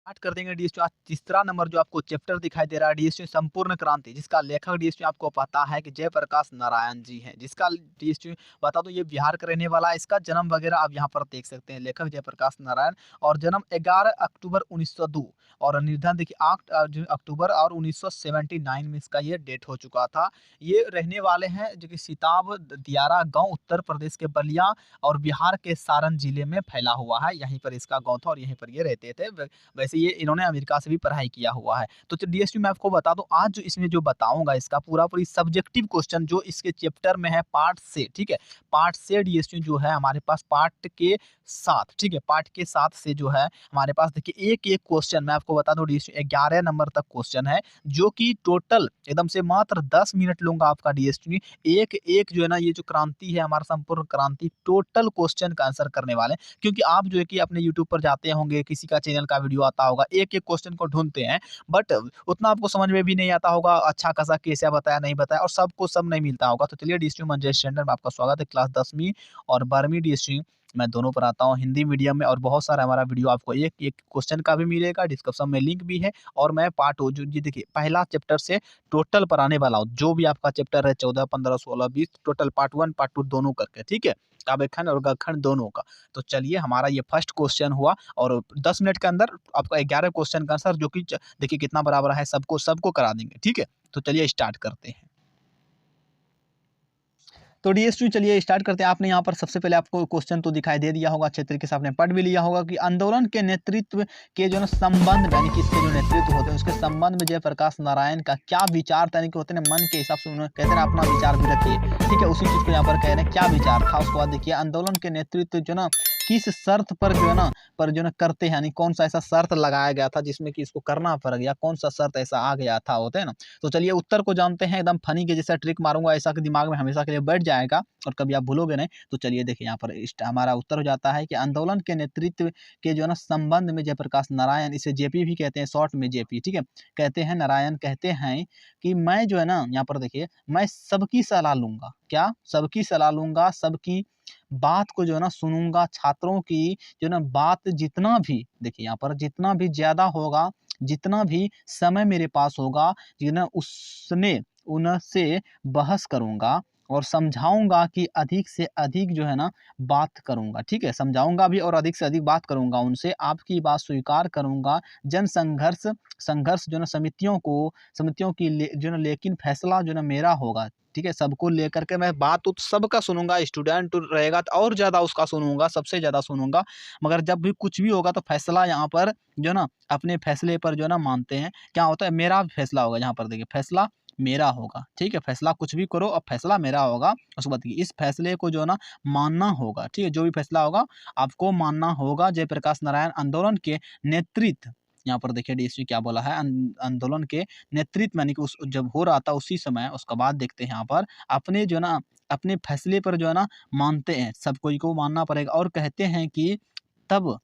Start कर देंगे DSU. आज तीसरा नंबर जो आपको चैप्टर दिखाई दे रहा है डीएसयू संपूर्ण क्रांति, जिसका लेखक डीएसयू आपको पता है कि जयप्रकाश नारायण जी हैं, जिसका डीएसयू बता दो ये बिहार का रहने वाला है। इसका जन्म वगैरह आप यहाँ पर देख सकते हैं, लेखक जयप्रकाश नारायण, और जन्म 11 अक्टूबर 1902 और निधन देखिए 8 अक्टूबर और 1979 में इसका ये डेट हो चुका था। ये रहने वाले हैं जो कि सिताब दियारा गांव उत्तर प्रदेश के बलिया और बिहार के सारण जिले में फैला हुआ है। यहीं पर इसका गांव था और यहीं पर ये रहते थे। वैसे ये इन्होंने अमेरिका से भी पढ़ाई किया हुआ है। तो डीएसपी मैं आपको बता दूं, आज जो इसमें जो बताऊंगा इसका पूरा पूरी सब्जेक्टिव क्वेश्चन जो इसके चैप्टर में है पार्ट से, ठीक है, पार्ट से डीएसपी जो है हमारे पास पार्ट के साथ, ठीक है, पार्ट के साथ से जो है हमारे पास देखिए एक एक क्वेश्चन मैं आपको बता दूं डीएसपी 11 नंबर तक क्वेश्चन है, जो कि टोटल एकदम से मात्र 10 मिनट लूंगा आपका डीएसपी। एक एक जो है ना ये जो क्रांति है हमारा संपूर्ण क्रांति टोटल क्वेश्चन का आंसर करने वाले, क्योंकि आप जो है कि अपने यूट्यूब पर जाते होंगे, किसी का चैनल का वीडियो आता होगा, एक एक क्वेश्चन को ढूंढते हैं, बट उतना आपको समझ में भी नहीं आता होगा अच्छा खासा कैसे बताया नहीं बताया, और सबको सब नहीं मिलता होगा। तो चलिए डीएसयू मंजे स्टैंडर्ड में आपका स्वागत है। क्लास 10वीं और 12वीं डीएसयू मैं दोनों पर आता हूँ, हिंदी मीडियम में, और बहुत सारा हमारा वीडियो आपको एक एक क्वेश्चन का भी मिलेगा, डिस्क्रिप्शन में लिंक भी है। और मैं पार्ट हो जो ये देखिए पहला चैप्टर से टोटल पर आने वाला हूँ, जो भी आपका चैप्टर है 14, 15, 16, 20 टोटल पार्ट 1 पार्ट 2 दोनों करके, ठीक है, काव्यखंड और गखंड दोनों का। तो चलिए हमारा ये फर्स्ट क्वेश्चन हुआ और 10 मिनट के अंदर आपका 11 क्वेश्चन का आंसर, जो कि देखिए कितना बराबर है, सबको सबको करा देंगे, ठीक है। तो चलिए स्टार्ट करते हैं। तो डीएसयू चलिए स्टार्ट करते हैं। आपने यहाँ पर सबसे पहले आपको क्वेश्चन तो दिखाई दे दिया होगा, अच्छे तरीके से आपने पढ़ भी लिया होगा कि आंदोलन के नेतृत्व के जो ना संबंध यानी कि इसके जो नेतृत्व होते हैं उसके संबंध में जयप्रकाश नारायण का क्या विचार था, यानी कि होते हैं मन के हिसाब से उन्होंने कहते हैं अपना विचार भी रखिए, ठीक है, उसी चीज को यहाँ पर कह रहे हैं क्या विचार था। उसके बाद देखिए आंदोलन के नेतृत्व जो ना किस शर्त पर जो है ना करते हैं, यानी कौन सा ऐसा शर्त लगाया गया था जिसमें कि इसको करना पड़ गया, कौन सा शर्त ऐसा आ गया था, होते हैं ना। तो चलिए उत्तर को जानते हैं, एकदम फनी के जैसा ट्रिक मारूंगा ऐसा कि दिमाग में हमेशा के लिए बैठ जाएगा और कभी आप भूलोगे नहीं। तो चलिए देखिए यहाँ पर हमारा उत्तर हो जाता है कि आंदोलन के नेतृत्व के जो है ना संबंध में जयप्रकाश नारायण, इसे जेपी भी कहते हैं, शॉर्ट में जेपी, ठीक है, कहते हैं, नारायण कहते हैं कि मैं जो है ना यहाँ पर देखिए मैं सबकी सलाह लूंगा, क्या सबकी सलाह लूंगा, सबकी बात को जो है ना सुनूंगा, छात्रों की जो ना बात जितना भी देखिए यहाँ पर जितना भी ज्यादा होगा, जितना भी समय मेरे पास होगा, जो ना उसने उनसे बहस करूंगा और समझाऊंगा कि अधिक से अधिक जो है ना बात करूंगा, ठीक है, समझाऊंगा भी और अधिक से अधिक बात करूंगा उनसे, आपकी बात स्वीकार करूंगा, जन संघर्ष संघर्ष जो ना समितियों की जो ना लेकिन फैसला जो ना मेरा होगा, ठीक है, सबको लेकर के मैं बात तो सबका सुनूंगा, स्टूडेंट रहेगा तो और ज्यादा उसका सुनूंगा, सबसे ज्यादा सुनूंगा, मगर जब भी कुछ भी होगा तो फैसला यहाँ पर जो ना अपने फैसले पर जो ना मानते हैं, क्या होता है मेरा फैसला होगा, यहाँ पर देखिए फैसला मेरा होगा, ठीक है, फैसला कुछ भी करो अब फैसला मेरा होगा। उसके बाद इस फैसले को जो है ना मानना होगा, ठीक है, जो भी फैसला होगा आपको मानना होगा। जयप्रकाश नारायण आंदोलन के नेतृत्व, यहाँ पर देखिए डीएसपी क्या बोला है, आंदोलन के नेतृत्व यानी कि उस जब हो रहा था उसी समय, उसके बाद देखते हैं यहाँ पर अपने जो ना अपने फैसले पर जो है ना मानते हैं, सब कोई को मानना पड़ेगा, और तब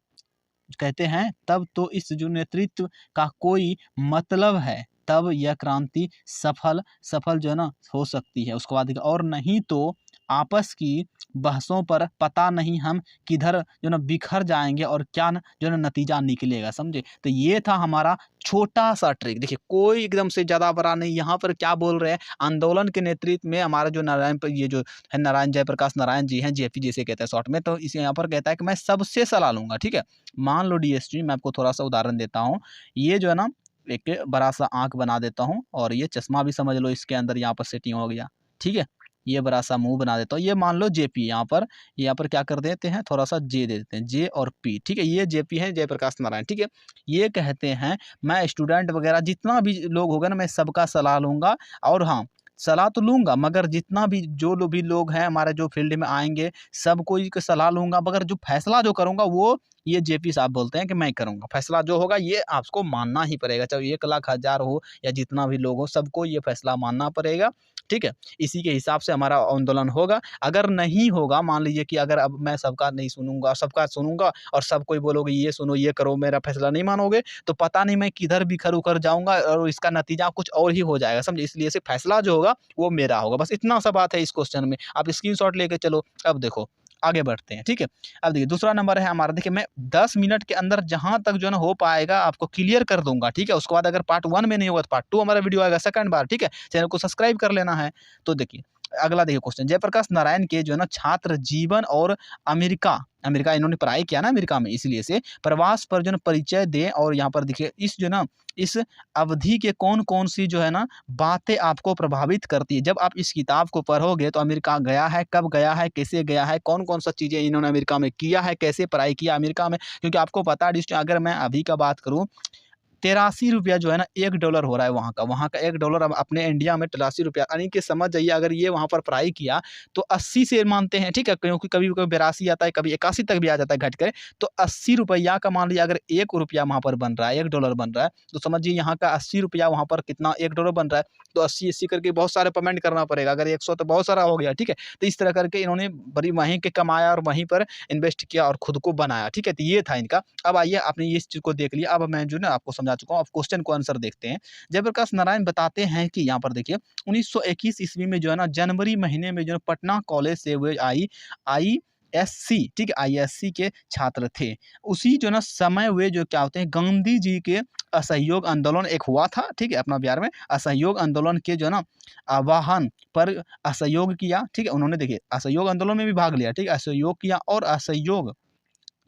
कहते हैं तब तो इस जो नेतृत्व का कोई मतलब है, तब यह क्रांति सफल सफल जो है ना हो सकती है। उसके बाद देखिए, और नहीं तो आपस की बहसों पर पता नहीं हम किधर जो ना बिखर जाएंगे और क्या जो ना नतीजा निकलेगा, समझे। तो ये था हमारा छोटा सा ट्रिक, देखिए कोई एकदम से ज्यादा बड़ा नहीं। यहाँ पर क्या बोल रहे हैं, आंदोलन के नेतृत्व में हमारा जो नारायण पर ये जो है नारायण जयप्रकाश नारायण जी हैं, जेपी जैसे कहते हैं शॉर्ट में, तो इसे यहाँ पर कहता है कि मैं सबसे सलाह लूंगा, ठीक है। मान लो डीएसटी मैं आपको थोड़ा सा उदाहरण देता हूँ, ये जो है ना एक बड़ा सा आंख बना देता हूँ और ये चश्मा भी समझ लो इसके अंदर यहाँ पर सेटिंग हो गया, ठीक है, ये बड़ा सा मुंह बना देता हूँ, ये मान लो जेपी, यहाँ पर क्या कर देते हैं थोड़ा सा जे दे देते हैं, जे और पी, ठीक है, ये जेपी है जयप्रकाश नारायण, ठीक है। ये कहते हैं मैं स्टूडेंट वगैरह जितना भी लोग होगा ना मैं सबका सलाह लूंगा, और हाँ सलाह तो लूंगा मगर जितना भी भी लोग हैं हमारे जो फील्ड में आएंगे सबको की सलाह लूंगा, मगर जो फैसला जो करूंगा वो ये जेपी साहब बोलते हैं कि मैं करूंगा, फैसला जो होगा ये आपको मानना ही पड़ेगा, चाहे 1 लाख 1000 हो या जितना भी लोग हो, सबको ये फैसला मानना पड़ेगा, ठीक है। इसी के हिसाब से हमारा आंदोलन होगा। अगर नहीं होगा, मान लीजिए कि अगर अब मैं सबका नहीं सुनूंगा, सबका सुनूंगा और सब कोई बोलोगे ये सुनो ये करो, मेरा फैसला नहीं मानोगे, तो पता नहीं मैं किधर बिखर उखर जाऊंगा और इसका नतीजा कुछ और ही हो जाएगा, समझे। इसलिए से फैसला जो होगा वो मेरा होगा, बस इतना सा बात है इस क्वेश्चन में। आप स्क्रीनशॉट लेके चलो। अब देखो आगे बढ़ते हैं, ठीक है। अब देखिए दूसरा नंबर है हमारा, देखिए मैं 10 मिनट के अंदर जहाँ तक जो है ना हो पाएगा आपको क्लियर कर दूँगा, ठीक है। उसके बाद अगर पार्ट 1 में नहीं होगा तो पार्ट 2 हमारा वीडियो आएगा सेकंड बार, ठीक है। चैनल को सब्सक्राइब कर लेना है। तो देखिए अगला देखिए क्वेश्चन, जयप्रकाश नारायण के जो है ना छात्र जीवन और अमेरिका अमेरिका इन्होंने पढ़ाई किया ना अमेरिका में, इसलिए से प्रवास पर जो है ना परिचय दें। और यहाँ पर देखिए इस जो ना इस अवधि के कौन-कौन सी जो है ना बातें आपको प्रभावित करती है। जब आप इस किताब को पढ़ोगे तो अमेरिका गया है, कब गया है, कैसे गया है, कौन-कौन सा चीज़ें इन्होंने अमेरिका में किया है, कैसे पढ़ाई किया अमेरिका में। क्योंकि आपको पता है अगर मैं अभी का बात करूँ, ₹83 जो है ना $1 हो रहा है वहाँ का $1 अब अपने इंडिया में ₹83 यानी कि समझ जाइए अगर ये वहाँ पर पढ़ाई किया तो 80 से मानते हैं, ठीक है। क्योंकि कभी-कभी 82 आता है, कभी 81 तक भी आ जाता है घट के। तो ₹80 का मान लीजिए अगर ₹1 वहाँ पर बन रहा है, $1 बन रहा है, तो समझिए यहाँ का ₹80 वहाँ पर कितना $1 बन रहा है। तो 80-80 करके बहुत सारे पेमेंट करना पड़ेगा। अगर 100 तो बहुत सारा हो गया, ठीक है। तो इस तरह करके इन्होंने बड़ी वहीं के कमाया और वहीं पर इन्वेस्ट किया और खुद को बनाया, ठीक है। तो ये था इनका। अब आइए आपने इस चीज़ को देख लिया, अब मैं जो है ना आपको समझा चुका हूँ। अब क्वेश्चन को आंसर देखते हैं। जयप्रकाश नारायण बताते हैं कि यहाँ पर देखिए 1921 ईस्वी में जो है ना जनवरी महीने में जो है पटना कॉलेज से वे आईएससी, ठीक है, आईएससी के छात्र थे। उसी जो है ना समय वे जो क्या होते हैं गांधी जी के असहयोग आंदोलन एक हुआ था, ठीक है, अपना बिहार में असहयोग आंदोलन के जो है ना आह्वान पर असहयोग किया, ठीक है। उन्होंने देखिए असहयोग आंदोलन में भी भाग लिया, ठीक है, असहयोग किया और असहयोग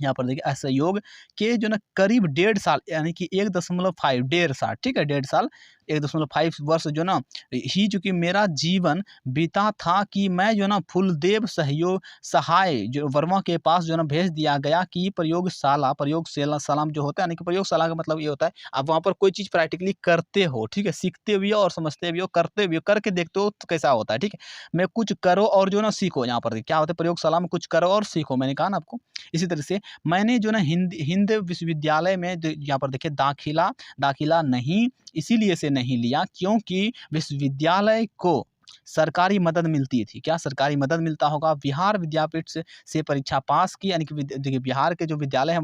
यहाँ पर देखिए असहयोग के जो ना करीब 1.5 साल यानी कि 1.5 1.5 साल, ठीक है, 1.5 साल 1.5 वर्ष जो ना ही चूँकि मेरा जीवन बीता था कि मैं जो ना फूलदेव सहयोग सहाय जो वर्मा के पास जो ना भेज दिया गया कि प्रयोगशाला में जो होता है, यानी कि प्रयोगशाला का मतलब ये होता है आप वहाँ पर कोई चीज़ प्रैक्टिकली करते हो, ठीक है, सीखते भी हो और समझते भी हो, करते भी हो, करके देखते हो तो कैसा होता है, ठीक है। मैं कुछ करो और जो ना सीखो, यहाँ पर क्या होता है प्रयोगशाला में कुछ करो और सीखो, मैंने कहा ना आपको। इसी तरह से मैंने जो ना हिंद विश्वविद्यालय में यहाँ पर देखिए दाखिला दाखिला नहीं इसीलिए से नहीं लिया क्योंकि विश्वविद्यालय को सरकारी मदद मिलती थी। क्या सरकारी मदद मिलता होगा? बिहार विद्यापीठ से परीक्षा पास की, यानी कि देखिए बिहार के जो विद्यालय हैं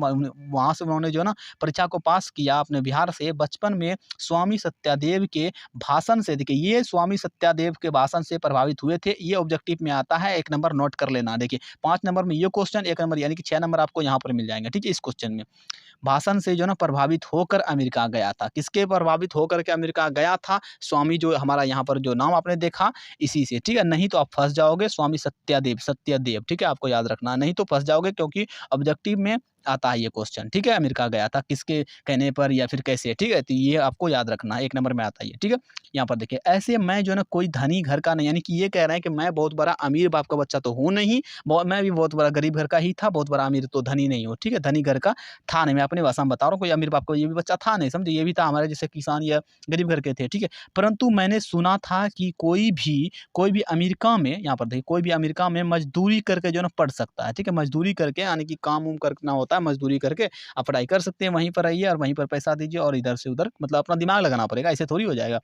वहाँ से उन्होंने जो ना परीक्षा को पास किया अपने बिहार से। बचपन में स्वामी सत्यादेव के भाषण से, देखिए ये स्वामी सत्यादेव के भाषण से प्रभावित हुए थे। ये ऑब्जेक्टिव में आता है, 1 नंबर नोट कर लेना। देखिए 5 नंबर में ये क्वेश्चन, 1 नंबर यानी कि 6 नंबर आपको यहाँ पर मिल जाएंगे, ठीक है, इस क्वेश्चन में। भाषण से जो ना प्रभावित होकर अमेरिका गया था। किसके प्रभावित होकर के अमेरिका गया था? स्वामी जो हमारा यहाँ पर जो नाम आपने देखा इसी से, ठीक है। नहीं तो आप फँस जाओगे, स्वामी सत्यदेव, ठीक है, आपको याद रखना, नहीं तो फँस जाओगे क्योंकि ऑब्जेक्टिव में आता है ये क्वेश्चन, ठीक है। अमेरिका गया था किसके कहने पर या फिर कैसे, ठीक है, तो ये आपको याद रखना है, 1 नंबर में आता है ये, ठीक है। यहाँ पर देखिए ऐसे मैं जो है ना कोई धनी घर का नहीं, यानी कि ये कह रहे हैं कि मैं बहुत बड़ा अमीर बाप का बच्चा तो हूँ नहीं, मैं भी बहुत बड़ा गरीब घर का ही था, बहुत बड़ा अमीर तो धनी नहीं हूँ, ठीक है, धनी घर का था नहीं। मैं अपनी भाषा में बता रहा हूँ, कोई अमीर बाप का ये भी बच्चा था नहीं, समझे, ये भी था हमारे जैसे किसान या गरीब घर के थे, ठीक है। परंतु मैंने सुना था कि कोई भी अमेरिका में, यहाँ पर देखिए कोई भी अमेरिका में मजदूरी करके जो है ना पढ़ सकता है, ठीक है। मजदूरी करके यानी कि काम उम करना होता है, मजदूरी करके आप पढ़ाई कर सकते हैं, वहीं पर रहिए और वहीं पर पैसा दीजिए और इधर से उधर मतलब अपना दिमाग लगाना पड़ेगा, ऐसे थोड़ी हो जाएगा।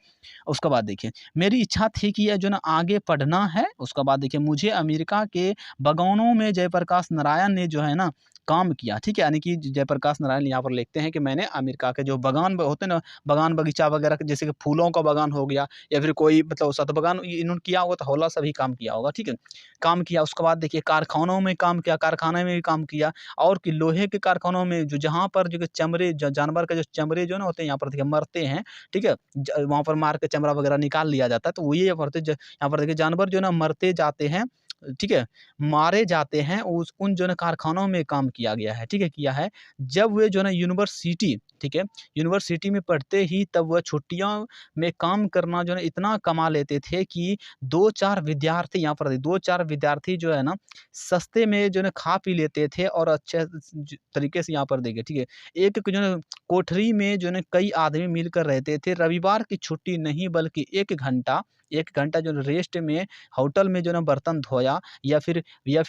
उसके बाद देखिए मेरी इच्छा थी कि ये जो ना आगे पढ़ना है। उसके बाद देखिए मुझे अमेरिका के बागानों में जयप्रकाश नारायण ने जो है ना काम किया, ठीक है, यानी कि जयप्रकाश नारायण यहाँ पर लिखते हैं कि मैंने अमेरिका के जो बागान होते हैं ना, बागान बगीचा वगैरह जैसे कि फूलों का बागान हो गया या फिर कोई मतलब सत बागान इन्होंने किया होगा तो हौला सभी काम किया होगा, ठीक है, काम किया। उसके बाद देखिए कारखानों में काम किया, कारखाने में भी काम किया और कि लोहे के कारखानों में जो जहाँ पर जो चमड़े जानवर के जो चमड़े जो ना होते हैं यहाँ पर देखिए मरते हैं, ठीक है, वहाँ पर मार के चमड़ा वगैरह निकाल लिया जाता है, तो वो ये यहाँ पर देखिए जानवर जो ना मरते जाते हैं, ठीक है, मारे जाते हैं, उस उन जो है ना कारखानों में काम किया गया है, ठीक है, किया है। जब वे जो है ना यूनिवर्सिटी, ठीक है, यूनिवर्सिटी में पढ़ते ही तब वह छुट्टियों में काम करना जो है ना इतना कमा लेते थे कि 2-4 विद्यार्थी यहाँ पर 2-4 विद्यार्थी जो है ना सस्ते में जो है ना खा पी लेते थे और अच्छे तरीके से यहाँ पर देखिए, ठीक है, एक जो है कोठरी में जो है ना कई आदमी मिलकर रहते थे। रविवार की छुट्टी नहीं बल्कि 1 घंटा जो रेस्ट में होटल में जो है ना बर्तन धोया या फिर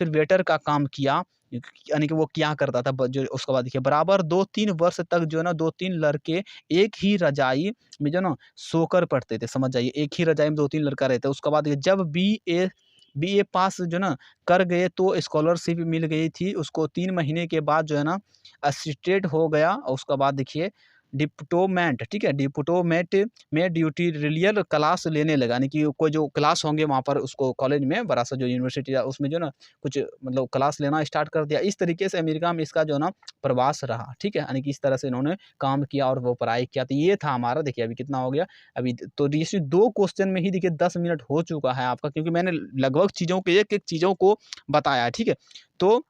वेटर का काम किया, यानी कि वो क्या करता था जो उसके बाद देखिए बराबर 2-3 वर्ष तक जो है ना 2-3 लड़के एक ही रजाई में जो है ना सोकर पढ़ते थे, समझ जाइए, एक ही रजाई में 2-3 लड़का रहता है। उसके बाद देखिए जब बीए पास जो ना कर गए तो स्कॉलरशिप मिल गई थी उसको। 3 महीने के बाद जो है ना असिस्टेंट हो गया और उसके बाद देखिए डिप्टोमेंट, ठीक है, डिप्टोमेट में ड्यूटोरियल क्लास लेने लगा, यानी कि कोई जो क्लास होंगे वहाँ पर उसको कॉलेज में, बड़ा सा जो यूनिवर्सिटी है उसमें जो ना कुछ मतलब क्लास लेना स्टार्ट कर दिया। इस तरीके से अमेरिका में इसका जो ना प्रवास रहा, ठीक है, यानी कि इस तरह से इन्होंने काम किया और वो पढ़ाई किया। तो ये था हमारा, देखिए अभी कितना हो गया, अभी तो ये 2 क्वेश्चन में ही देखिए 10 मिनट हो चुका है आपका, क्योंकि मैंने लगभग चीज़ों को एक-एक चीज़ों को बताया, ठीक है। तो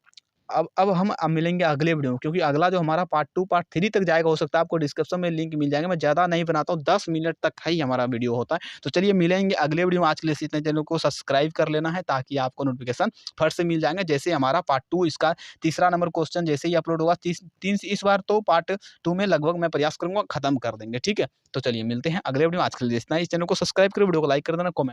अब हम मिलेंगे अगले वीडियो में, क्योंकि अगला जो हमारा पार्ट 2 पार्ट 3 तक जाएगा, हो सकता है आपको डिस्क्रिप्शन में लिंक मिल जाएगा। मैं ज़्यादा नहीं बनाता हूँ, 10 मिनट तक का ही हमारा वीडियो होता है। तो चलिए मिलेंगे अगले वीडियो में, आज के लिए इतना। चैनल को सब्सक्राइब कर लेना है ताकि आपको नोटिफिकेशन फट से मिल जाएँगे। जैसे हमारा पार्ट 2 इसका तीसरा नंबर क्वेश्चन जैसे ही अपलोड होगा, 3 इस बार तो पार्ट 2 में लगभग मैं प्रयास करूँगा खत्म कर देंगे, ठीक है। तो चलिए मिलते हैं अगले वीडियो में, आज के लिए इतना ही। इस चैनल को सब्सक्राइब करें, वीडियो को लाइक कर देना, कमेंट